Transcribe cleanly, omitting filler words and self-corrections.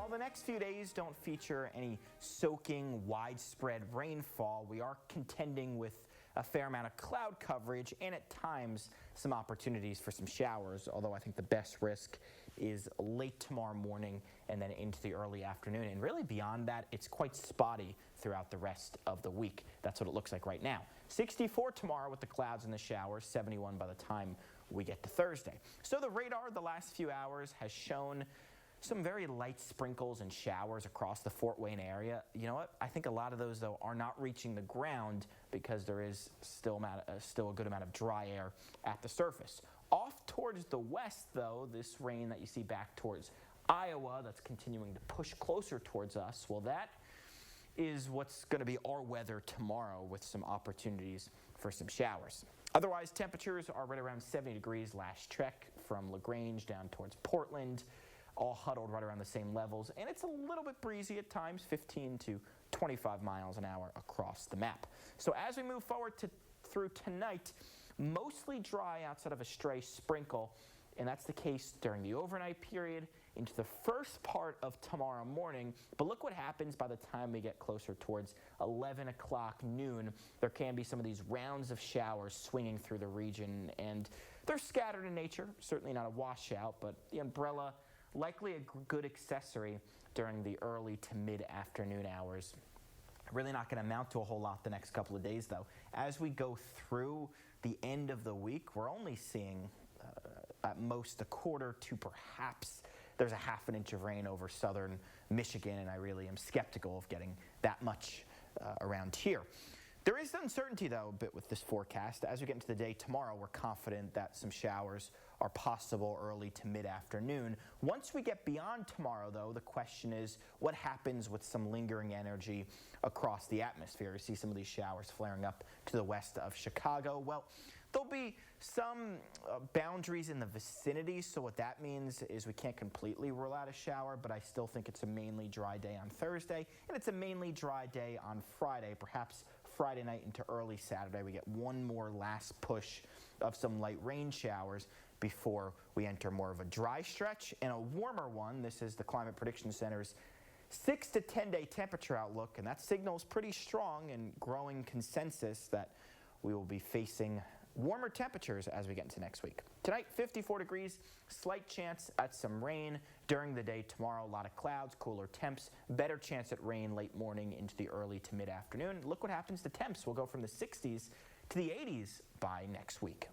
While the next few days don't feature any soaking, widespread rainfall, we are contending with a fair amount of cloud coverage and at times some opportunities for some showers, although I think the best risk is late tomorrow morning and then into the early afternoon. And really beyond that, it's quite spotty throughout the rest of the week. That's what it looks like right now. 64 tomorrow with the clouds and the showers, 71 by the time we get to Thursday. So the radar the last few hours has shown some very light sprinkles and showers across the Fort Wayne area. You know what? I think a lot of those, though, are not reaching the ground because there is still a good amount of dry air at the surface. Off towards the west, though, this rain that you see back towards Iowa that's continuing to push closer towards us, well, that is what's going to be our weather tomorrow with some opportunities for some showers. Otherwise, temperatures are right around 70 degrees last trek from LaGrange down towards Portland, all huddled right around the same levels, and it's a little bit breezy at times, 15 to 25 miles an hour across the map. So as we move forward through tonight, mostly dry outside of a stray sprinkle, and that's the case during the overnight period into the first part of tomorrow morning. But look what happens by the time we get closer towards 11 o'clock noon. There can be some of these rounds of showers swinging through the region, and they're scattered in nature, certainly not a washout, but the umbrella likely a good accessory during the early to mid-afternoon hours. Really not going to amount to a whole lot the next couple of days, though. As we go through the end of the week, we're only seeing at most a quarter to perhaps there's a half an inch of rain over southern Michigan, and I really am skeptical of getting that much around here. There is uncertainty, though, a bit with this forecast. As we get into the day tomorrow, we're confident that some showers are possible early to mid-afternoon. Once we get beyond tomorrow, though, the question is what happens with some lingering energy across the atmosphere. You see some of these showers flaring up to the west of Chicago. Well, there'll be some boundaries in the vicinity, so what that means is we can't completely rule out a shower, but I still think it's a mainly dry day on Thursday, and it's a mainly dry day on Friday, perhaps Friday night into early Saturday. We get one more last push of some light rain showers before we enter more of a dry stretch and a warmer one. This is the Climate Prediction Center's 6 to 10 day temperature outlook, and that signals pretty strong and growing consensus that we will be facing warmer temperatures as we get into next week. Tonight, 54 degrees, slight chance at some rain during the day tomorrow. A lot of clouds, cooler temps, better chance at rain late morning into the early to mid-afternoon. Look what happens to temps. We'll go from the 60s to the 80s by next week.